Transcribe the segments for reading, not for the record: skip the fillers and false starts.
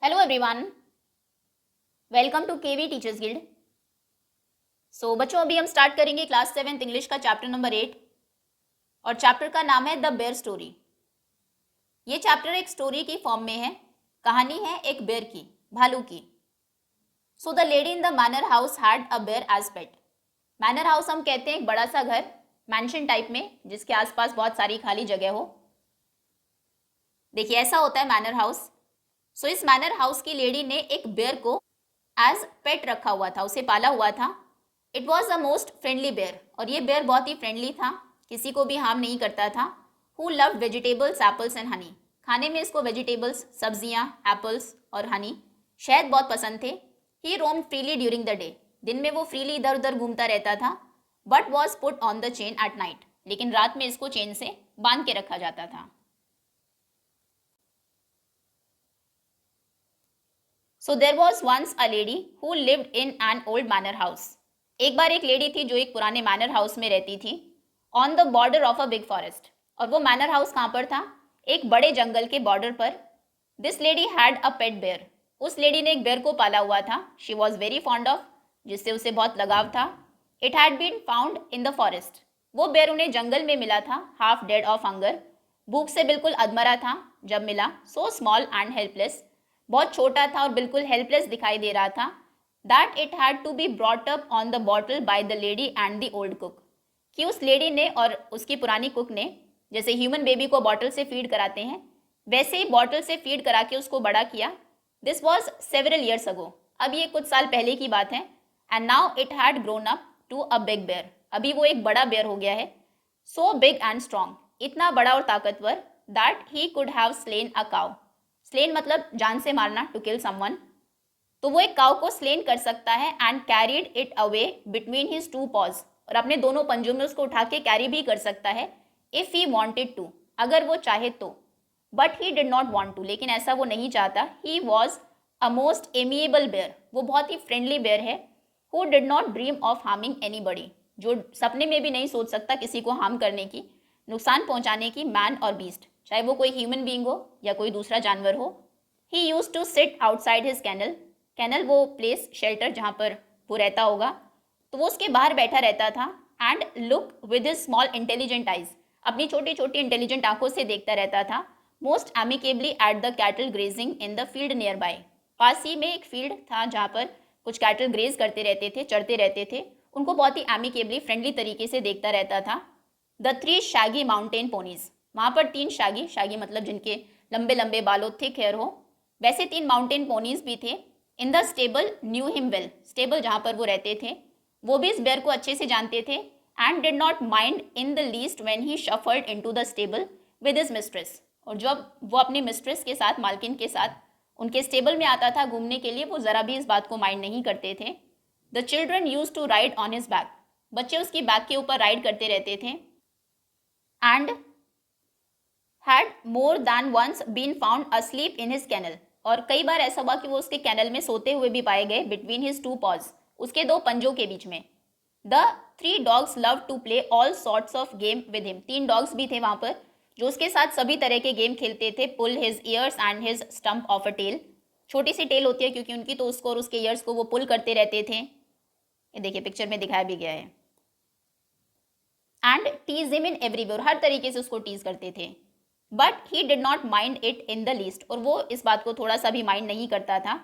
Hello everyone, welcome to KV teachers guild. So बच्चों, अभी हम स्टार्ट करेंगे क्लास 7 इंग्लिश का चैप्टर नंबर 8 और चैप्टर का नाम है द बेयर स्टोरी। ये चैप्टर एक स्टोरी की फॉर्म में है। कहानी है एक बेयर की, भालू की। So the lady in the manor house had a bear as pet. Manor house हम कहते हैं एक बड़ा सा घर, मैंशन टाइप में, जिसके आसपास बहुत सारी खाली जगह हो। देखिए, ऐसा होता है मैनर हाउस। सो इस मैनर हाउस की लेडी ने एक बेयर को एज पेट रखा हुआ था, उसे पाला हुआ था। It was a most friendly bear, और ये बेयर बहुत ही फ्रेंडली था, किसी को भी हार्म नहीं करता था। Who love vegetables, apples and honey. खाने में इसको वेजिटेबल्स, सब्जियां, एप्पल्स और हनी, शहद बहुत पसंद थे। ही रोम फ्रीली ड्यूरिंग द डे। दिन में वो फ्रीली इधर उधर घूमता रहता था। But was put on the chain at night. लेकिन रात में इसको चेन से बांध के रखा जाता था। So there was once a lady who lived in an old manor house. एक बार एक लेडी थी जो एक पुराने मैनर हाउस में रहती थी, on the border of a big forest. और वो मैनर हाउस कहाँ पर था? एक बड़े जंगल के बॉर्डर पर। This lady had a pet bear. उस लेडी ने एक बेयर को पाला हुआ था। She was very fond of, जिससे उसे बहुत लगाव था। It had been found in the forest. वो बेयर उन्हें जंगल में मिला था, हाफ डेड ऑफ हंगर। भूख से बिल्कुल अधमरा था जब मिला। सो स्मॉल एंड हेल्पलेस, बहुत छोटा था और बिल्कुल हेल्पलेस दिखाई दे रहा था। That it had to be brought up on the bottle by the lady and the old cook. कि उस लेडी ने और उसकी पुरानी कुक ने, जैसे ह्यूमन बेबी को बॉटल से फीड कराते हैं, वैसे ही बॉटल से फीड करा के उसको बड़ा किया। This was several years ago. अब ये कुछ साल पहले की बात है। And now it had grown up to a big bear. अभी वो एक बड़ा बेयर हो गया है। सो बिग एंड स्ट्रॉन्ग, इतना बड़ा और ताकतवर, that he could have slain a cow. Slain मतलब जान से मारना, टू किल समवन। तो वो एक काउ को स्लेन कर सकता है। And carried it away between his two paws, और अपने दोनों पंजों में उसको उठा के कैरी भी कर सकता है, इफ ही वांटेड टू, अगर वो चाहे तो। But he did not want to, लेकिन ऐसा वो नहीं चाहता। He was a most amiable bear, वो बहुत ही फ्रेंडली बेयर है। Who did not dream of harming anybody, जो सपने में भी नहीं सोच सकता किसी को हार्म करने की, नुकसान पहुंचाने की, मैन और बीस्ट, चाहे वो कोई ह्यूमन बीइंग हो या कोई दूसरा जानवर हो। He use to sit outside his kennel. Kennel वो प्लेस, शेल्टर जहाँ पर वो रहता होगा, तो वो उसके बाहर बैठा रहता था। And look with his small intelligent eyes, अपनी छोटी छोटी इंटेलिजेंट आंखों से देखता रहता था। Most amicably at the cattle grazing in the field near by. पास ही में एक फील्ड था जहाँ पर कुछ कैटल ग्रेज करते रहते थे, चढ़ते रहते थे। उनको बहुत ही एमिकेबली, फ्रेंडली तरीके से देखता रहता था। The three Shaggy mountain ponies, वहाँ पर तीन शागी, शागी मतलब जिनके लंबे लंबे बालों, थिक हेयर हो, वैसे तीन माउंटेन पोनीज भी थे। In the stable knew him well, stable जहाँ पर वो रहते थे, वो भी इस बेयर को अच्छे से जानते थे। And did not mind in the least when he shuffled into the stable with his mistress. और जब वो अपनी मिस्ट्रेस के साथ, मालकिन के साथ उनके स्टेबल में आता था घूमने के लिए, वो ज़रा भी इस बात को माइंड नहीं करते थे। The children use to ride on his back, बच्चे उसकी बैक के ऊपर राइड करते रहते थे। And had more than once been found asleep in his kennel, और कई बार ऐसा हुआ कि वो उसके कैनल में सोते हुए भी पाए गए, बिटवीन हिज टू पॉज, उसके दो पंजों के बीच में। The three dogs love to play all sorts of game with him, तीन डॉग्स भी थे वहाँ पर जो उसके साथ सभी तरह के गेम खेलते थे। Pull his ears and his stump of a tail, छोटी सी टेल होती है क्योंकि उनकी, तो उसको और उसके ईयर्स को वो पुल करते रहते थे। ये देखिए पिक्चर में दिखाया भी गया है। And tease him in everywhere, हर तरीके से उसको टीज करते थे। But he did not mind it in the least, और वो इस बात को थोड़ा सा भी माइंड नहीं करता था।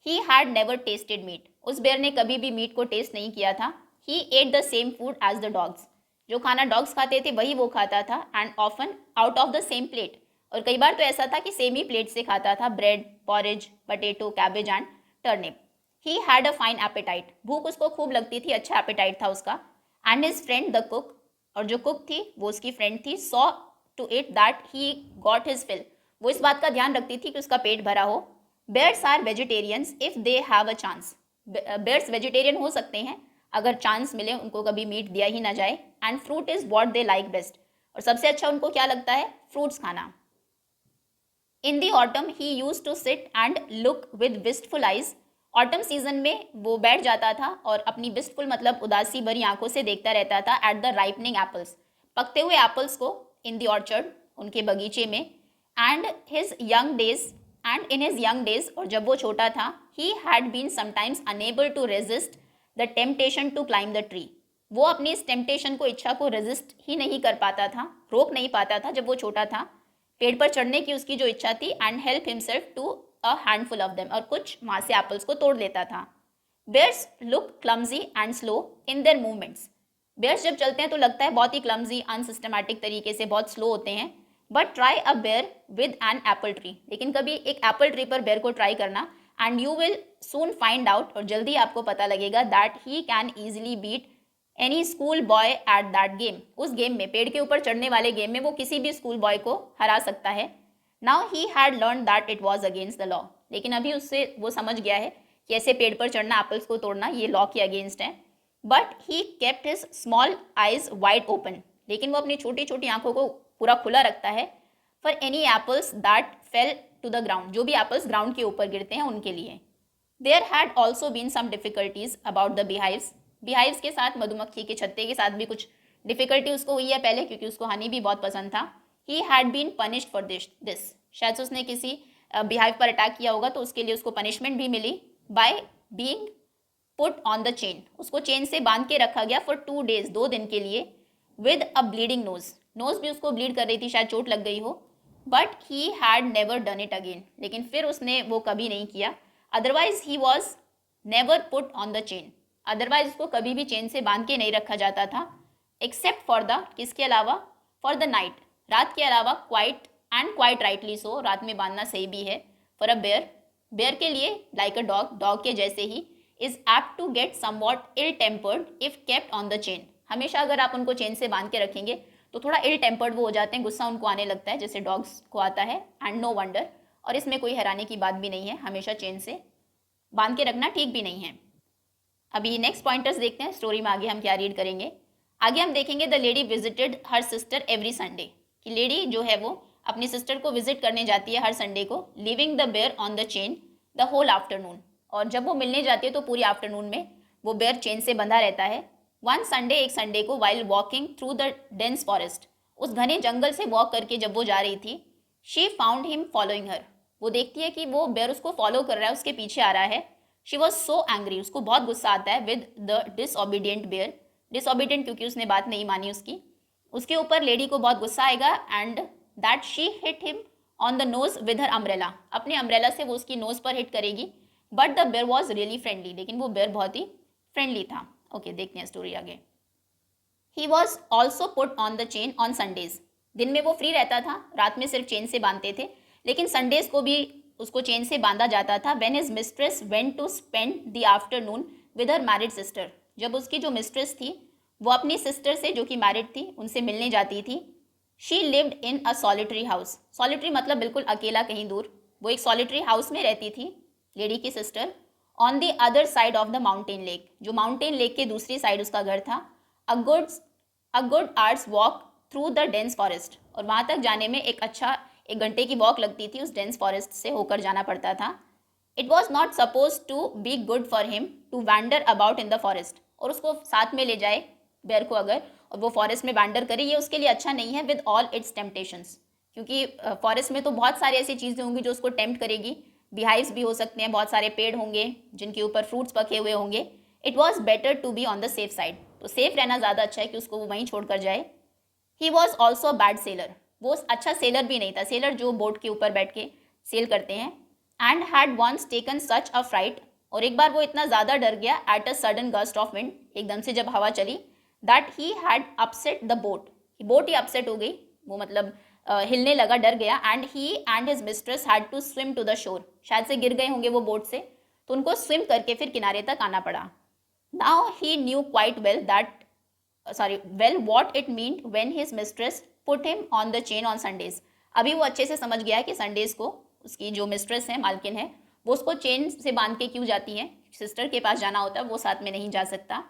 He had never tasted meat, उस बेयर ने कभी भी मीट को टेस्ट नहीं किया था। He ate the same food as the dogs, जो खाना डॉग्स खाते थे वही वो खाता था। And often out of the same plate, और कई बार तो ऐसा था कि सेम ही प्लेट से खाता था। Bread, porridge, potato, cabbage and turnip. He had a fine appetite, भूख उसको खूब लगती थी, अच्छा एपेटाइट था उसका। And his friend the cook, और जो कुक थी वो उसकी फ्रेंड थी, saw to it that he got his fill, वो इस बात का ध्यान रखती थी कि उसका पेट भरा हो। Bears are vegetarians if they have a chance, bears vegetarian हो सकते हैं अगर चांस मिले, उनको कभी मीट दिया ही ना जाए। And fruit is what they like best, और सबसे अच्छा उनको क्या लगता है? फ्रूट्स खाना। In the autumn he use to sit and look with wistful eyes, autumn season में वो बैठ जाता था और अपनी विस्टफुल मतलब उदासी भरी आंखों से देखता रहता था। एट द राइपनिंग एप्पल्स, पकते हुए एप्पल्स को, इन दी ऑर्चर्ड, उनके बगीचे में। And his young days and in his young days, और जब वो छोटा था, he had been sometimes unable to resist the temptation to climb the tree. वो अपनी इस टेम्पटेशन को, इच्छा को रेजिस्ट ही नहीं कर पाता था, रोक नहीं पाता था जब वो छोटा था, पेड़ पर चढ़ने की उसकी जो इच्छा थी, and help himself to a handful of them, और कुछ वहाँ से एप्पल्स को तोड़ लेता था। Bears look clumsy and slow in their movements. Bears जब चलते हैं तो लगता है बहुत ही क्लमजी, अनसिस्टमैटिक तरीके से, बहुत स्लो होते हैं। But try a bear with an apple tree, लेकिन कभी एक एप्पल ट्री पर बेयर को ट्राई करना, and you will soon find out, और जल्दी आपको पता लगेगा, that he can easily beat any school boy at that game. उस गेम में, पेड़ के ऊपर चढ़ने वाले गेम में, वो किसी भी स्कूल बॉय को हरा सकता है। Now he had learn that it was against the law, लेकिन अभी उससे वो समझ गया है कि ऐसे पेड़ पर चढ़ना, एप्पल्स को तोड़ना, ये लॉ के अगेंस्ट है। But he kept his small eyes wide open, लेकिन वो अपनी छोटी छोटी आंखों को पूरा खुला रखता है, for any apples that fell to the ground, जो भी एप्पल्स ग्राउंड के ऊपर गिरते हैं उनके लिए। There had also been some difficulties about the beehives। beehives के साथ, मधुमक्खी के छत्ते के साथ भी कुछ डिफिकल्टी उसको हुई है पहले, क्योंकि उसको हनी भी बहुत पसंद था। He had been punished for this, शायद से उसने किसी beehive पर अटैक किया होगा, तो उसके लिए उसको पनिशमेंट भी मिली, by being put on the chain, उसको चेन से बांध के रखा गया, फॉर 2 days, 2 दिन के लिए, with a bleeding nose, nose भी उसको ब्लीड कर रही थी, शायद चोट लग गई हो। But he had never done it again, लेकिन फिर उसने वो कभी नहीं किया। Otherwise he was never put on the chain, otherwise उसको कभी भी चेन से बांध के नहीं रखा जाता था, एक्सेप्ट फॉर द, किसके अलावा, फॉर द नाइट, रात के अलावा, quiet and quite rightly so, रात में बांधना सही भी है, फॉर अ बेयर, बेयर के लिए, लाइक अ डॉग, डॉग के जैसे ही, is apt to get somewhat ill tempered if kept on the chain. हमेशा अगर आप उनको चेन से बांध के रखेंगे तो थोड़ा इल टेम्पर्ड वो हो जाते हैं, गुस्सा उनको आने लगता है, जैसे डॉग्स को आता है, एंड नो वंडर, और इसमें कोई हैरानी की बात भी नहीं है, हमेशा चेन से बांध के रखना ठीक भी नहीं है। अभी नेक्स्ट पॉइंटर्स देखते हैं, स्टोरी में आगे हम क्या रीड करेंगे। आगे हम देखेंगे, the lady visited her sister every Sunday, कि लेडी जो है वो अपनी सिस्टर को विजिट करने जाती है हर संडे को, leaving the bear on the chain the whole afternoon, और जब वो मिलने जाती है तो पूरी आफ्टरनून में वो बेयर चेन से बंधा रहता है। वन संडे, एक संडे को, while walking through the dense forest, उस घने जंगल से वॉक करके जब वो जा रही थी, she found him following her, वो देखती है कि वो बेयर उसको फॉलो कर रहा है, उसके पीछे आ रहा है। शी वॉज सो एंग्री, उसको बहुत गुस्सा आता है, with the disobedient bear, disobedient क्योंकि उसने बात नहीं मानी उसकी, उसके ऊपर लेडी को बहुत गुस्सा आएगा, and that she hit him on the nose with her umbrella, अपने अम्ब्रेला से वो उसकी नोज पर हिट करेगी। But the bear was really friendly, लेकिन वो बेयर बहुत ही फ्रेंडली था। ओके, देखते हैं स्टोरी आगे। He was also put on the chain on Sundays, दिन में वो फ्री रहता था, रात में सिर्फ चेन से बांधते थे, लेकिन संडेज को भी उसको चेन से बांधा जाता था। When his mistress went to spend the afternoon with her married sister, जब उसकी जो मिस्ट्रेस थी वो अपनी सिस्टर से, जो कि मैरिड थी, उनसे मिलने जाती थी। She lived in a solitary house, solitary मतलब बिल्कुल अकेला, कहीं दूर, वो एक सॉलिटरी हाउस में रहती थी, लेडी की sister, on the other side of the mountain lake, जो माउंटेन लेक के दूसरी साइड उसका घर था। A good hours walk through the dense forest, और वहाँ तक जाने में एक घंटे की वॉक लगती थी, उस डेंस फॉरेस्ट से होकर जाना पड़ता था। It was not supposed to be good for him to wander about in the forest, और उसको साथ में ले जाए बेयर को अगर, और वो फॉरेस्ट में वैंडर करे, ये उसके लिए अच्छा नहीं है, विद ऑल इट्स टेम्पटेशंस, क्योंकि फॉरेस्ट में तो बहुत सारी ऐसी चीज़ें होंगी जो उसको टेम्प्ट करेगी, beehives भी हो सकते हैं, बहुत सारे पेड़ होंगे जिनके ऊपर फ्रूट्स पके हुए होंगे। It was better to be on the safe side, तो सेफ रहना ज़्यादा अच्छा है कि उसको वो वहीं छोड़ कर जाए। He was also bad seller, वो अच्छा सेलर भी नहीं था, सेलर जो बोट के ऊपर बैठ के सेल करते हैं। And had once taken such a fright, और एक बार वो इतना ज़्यादा डर गया, at a sudden gust of wind, एकदम से जब हवा चली, that he had upset the boat, boat ही अपसेट हो गई, वो मतलब हिलने लगा, डर गया। And he and his mistress had to swim to the shore, शायद से गिर गए होंगे वो बोट से, तो उनको स्विम करके फिर किनारे तक आना पड़ा। Now he new quite well what it mean when his mistress put him on the chain on Sundays, अभी वो अच्छे से समझ गया कि संडेज को उसकी जो मिस्ट्रेस है, मालकिन है, वो उसको चेन से बांध के क्यों जाती है, सिस्टर के पास जाना होता है, वो साथ में नहीं जा सकता।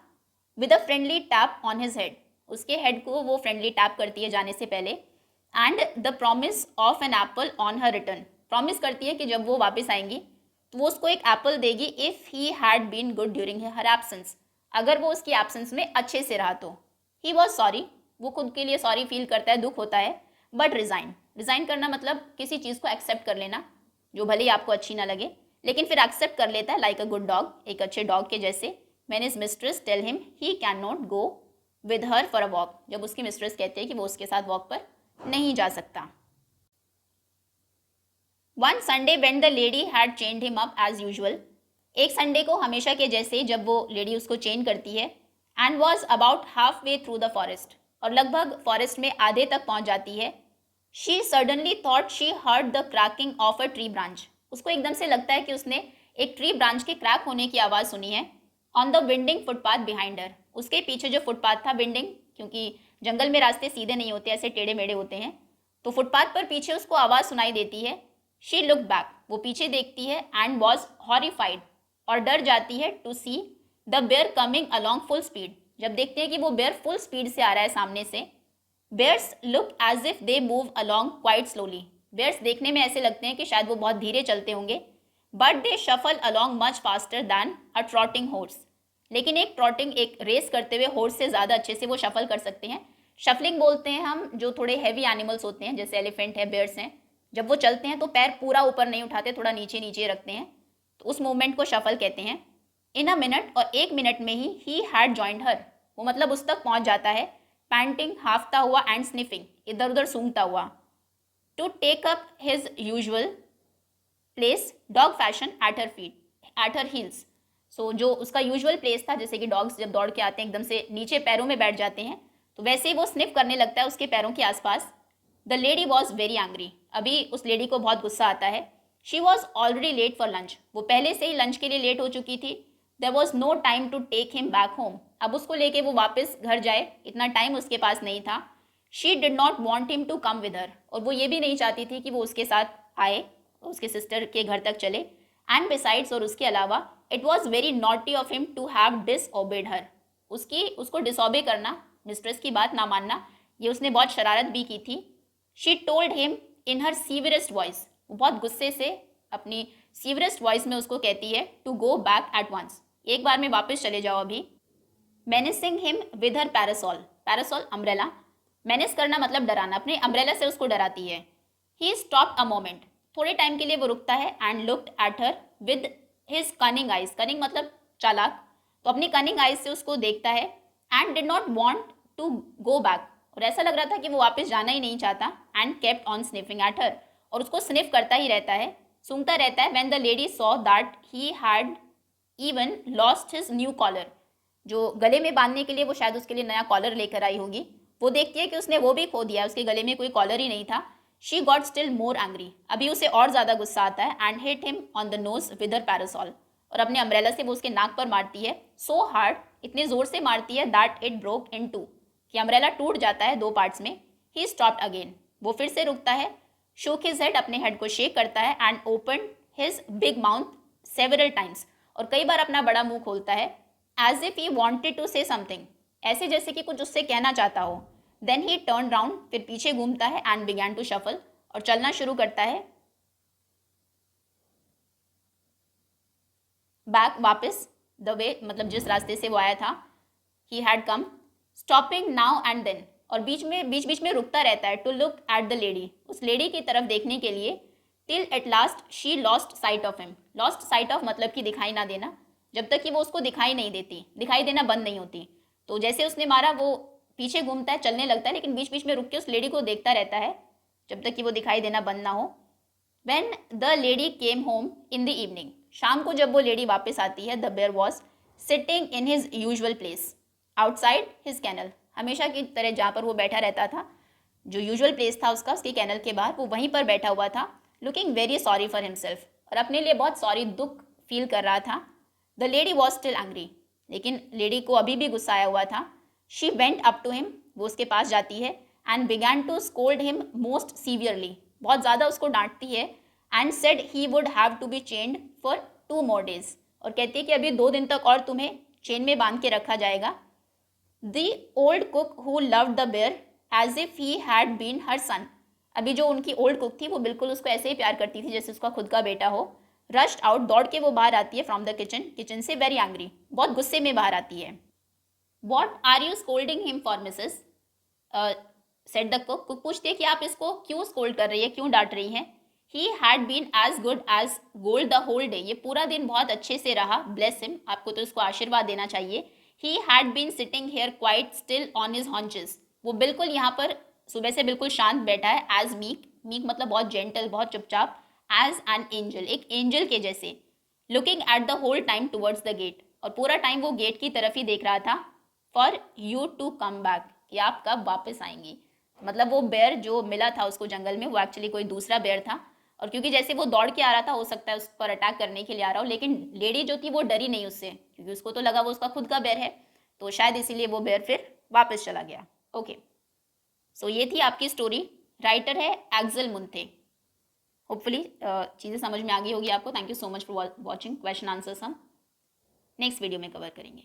With a friendly tap on his head, उसके हेड को वो फ्रेंडली टैप करती है जाने से पहले। And the promise of an apple on her return, promise करती है कि जब वो वापस आएंगी तो वो उसको एक एप्पल देगी, if he had been good during her absence, अगर वो उसकी एब्सेंस में अच्छे से रहा तो। ही वॉज सॉरी, वो खुद के लिए सॉरी फील करता है, दुख होता है। बट रिज़ाइन करना मतलब किसी चीज़ को एक्सेप्ट कर लेना, जो भले ही आपको अच्छी ना लगे, लेकिन फिर एक्सेप्ट कर लेता है लाइक अ गुड डॉग, एक अच्छे डॉग के जैसे। When his mistress tell him he can not go with her for a walk, जब उसकी मिस्ट्रेस कहते हैं कि वो उसके साथ वॉक पर नहीं जा सकता। One Sunday when the lady had chained him up as usual, एक संडे को हमेशा के जैसे जब वो लेडी उसको चेन करती है, and was about half way through the forest, और लगभग फॉरेस्ट में आधे तक पहुंच जाती है। She suddenly thought she heard the cracking of a tree branch, उसको एकदम से लगता है कि उसने एक ट्री ब्रांच के क्रैक होने की आवाज़ सुनी है। On the winding footpath behind her, उसके पीछे जो फुटपाथ था, विंडिंग क्योंकि जंगल में रास्ते सीधे नहीं होते, ऐसे टेढ़े मेढ़े होते हैं, तो फुटपाथ पर पीछे उसको आवाज़ सुनाई देती है। शी लुक बैक, वो पीछे देखती है, एंड वॉज हॉरिफाइड, और डर जाती है, to see the bear coming along full speed, जब देखते हैं कि वो बेयर फुल स्पीड से आ रहा है सामने से। Bears look as if they move along quite slowly, bears देखने में ऐसे लगते हैं कि शायद वो बहुत धीरे चलते होंगे, but they shuffle along much faster than a trotting horse, लेकिन एक रेस करते हुए हॉर्स से ज़्यादा अच्छे से वो शफल कर सकते हैं। शफलिंग बोलते हैं हम जो थोड़े हैवी एनिमल्स होते हैं, जैसे एलिफेंट है, बेयर्स हैं, जब वो चलते हैं तो पैर पूरा ऊपर नहीं उठाते, थोड़ा नीचे नीचे रखते हैं, तो उस मूवमेंट को शफल कहते हैं। इन अ मिनट, और एक मिनट में ही हैड जॉइंड हर, वो मतलब उस तक पहुंच जाता है, पैंटिंग, हाफता हुआ, एंड स्निफिंग, इधर उधर सूंघता हुआ, to take up his usual place dog fashion at her feet, at her heels. So जो उसका यूजुअल प्लेस था, जैसे कि डॉग्स जब दौड़ के आते हैं एकदम से नीचे पैरों में बैठ जाते हैं, तो वैसे ही वो स्निफ करने लगता है उसके पैरों के आसपास। The lady was very angry, अभी उस लेडी को बहुत गुस्सा आता है। She was already late for lunch, वो पहले से ही लंच के लिए लेट हो चुकी थी। There was no time to take him back home, अब उसको लेके वो वापस घर जाए, इतना टाइम उसके पास नहीं था। She did not want him to come with her, और वो ये भी नहीं चाहती थी कि वो उसके साथ आए, उसके सिस्टर के घर तक चले। एंड बिसाइड्स, और उसके अलावा, it was very naughty of him to have disobeyed her, उसको डिसओबे करना, मिस्ट्रेस की बात ना मानना, ये उसने बहुत शरारत भी की थी। She told him in her severest voice, वो बहुत गुस्से से अपनी सीवरेस्ट वॉइस में उसको कहती है, to go back at once, एक बार में वापस चले जाओ अभी। Menacing him with her parasol, parasol umbrella, menace करना मतलब डराना, अपने अम्ब्रेला से उसको डराती है। ही स्टॉप्ड अ मोमेंट, थोड़े टाइम के लिए वो रुकता है, and looked at her with his cunning eyes, cunning मतलब चालाक, तो अपनी कनिंग आइज से उसको देखता है। And did not want to go back, और ऐसा लग रहा था कि वो वापस जाना ही नहीं चाहता। And kept on sniffing at her, और उसको स्निफ करता ही रहता है, सूंघता रहता है। When the lady saw that he had even lost his new collar, जो गले में बांधने के लिए वो शायद उसके लिए नया कॉलर लेकर आई होगी, वो देखती है कि उसने वो भी खो दिया, उसके गले में कोई कॉलर ही नहीं था। She got still more angry, अभी उसे और ज़्यादा गुस्सा आता है। And hit him on the nose with her parasol, और अपने अम्ब्रेला से वो उसके नाक पर मारती है। सो हार्ड, इतने जोर से मारती है, that it broke in two, कि अम्ब्रेला टूट जाता है दो पार्ट्स में। ही स्टॉप्ड अगेन, वो फिर से रुकता है। शोक हिज हेड, अपने हेड को शेक करता है। And open his big mouth several times, और कई बार अपना बड़ा मुंह खोलता है। As if he wanted to say something, ऐसे जैसे कि कुछ उससे कहना चाहता हो। देन ही टर्न राउंड, फिर पीछे घूमता है। एंड बिगैन टू शफल, और चलना शुरू करता है बैक, वापस, द वे मतलब जिस रास्ते से वो आया था, he had come, stopping now and then, और बीच बीच में रुकता रहता है। To look at the lady, उस लेडी की तरफ देखने के लिए। Till at last she lost sight of him, lost sight of मतलब कि दिखाई ना देना, जब तक कि वो उसको दिखाई नहीं देती, दिखाई देना बंद नहीं होती। तो जैसे उसने मारा, वो पीछे घूमता है, चलने लगता है, लेकिन बीच बीच में रुक के उस लेडी को देखता रहता है, जब तक कि वो दिखाई देना बंद ना हो। When the lady came home in the evening, शाम को जब वो लेडी वापस आती है, the bear was sitting in his usual place outside his kennel, हमेशा की तरह जहाँ पर वो बैठा रहता था, जो यूजुअल प्लेस था उसका, उसके कैनल के बाहर, वो वहीं पर बैठा हुआ था। Looking very sorry for himself, और अपने लिए बहुत सॉरी, दुख फील कर रहा था। The lady was still angry, लेकिन लेडी को अभी भी गुस्सा आया हुआ था। She went up to him, वो उसके पास जाती है। And began to scold him most severely, बहुत ज़्यादा उसको डांटती है। And said he would have to be chained for 2 more days, और कहती है कि अभी 2 दिन तक और तुम्हें चेन में बांध के रखा जाएगा। The old cook who loved the bear as if he had been her son, अभी जो उनकी ओल्ड कुक थी वो बिल्कुल उसको ऐसे ही प्यार करती थी जैसे उसका खुद का बेटा हो। रश्ड आउट, दौड़ के वो बाहर आती है फ्रॉम द किचन, किचन से, वेरी एंग्री, बहुत गुस्से में बाहर आती है। What are you scolding him for missus, said the cook, cook पूछती है कि आप इसको क्यों स्कोल्ड कर रही है, क्यों डांट रही हैं। He had been as good as gold the whole day, ये पूरा दिन बहुत अच्छे से रहा, ब्लेस हिम, आपको तो इसको आशीर्वाद देना चाहिए। He had been sitting here quite still on his haunches, वो बिल्कुल यहाँ पर सुबह से बिल्कुल शांत बैठा है। एज मीक, मीक मतलब बहुत जेंटल, बहुत चुपचाप। एज एन एंजल, एक एंजल के जैसे। Looking at the whole time towards the gate, और पूरा टाइम वो गेट की तरफ ही देख रहा था। For you to come back, कि आप कब वापस आएंगी। मतलब वो बेयर जो मिला था उसको जंगल में, वो एक्चुअली कोई दूसरा बेयर था, और क्योंकि जैसे वो दौड़ के आ रहा था, हो सकता है उस पर अटैक करने के लिए आ रहा हो, लेकिन लेडी जो थी वो डरी नहीं उससे, क्योंकि उसको तो लगा वो उसका खुद का बेयर है, तो शायद इसीलिए वो बेयर फिर वापस चला गया। ओके, सो ये थी आपकी स्टोरी। राइटर है एक्सेल मुंथे। होपफुली चीज़ें समझ में आ गई होगी आपको। Thank you so much for watching. Question answers हम नेक्स्ट वीडियो में कवर करेंगे।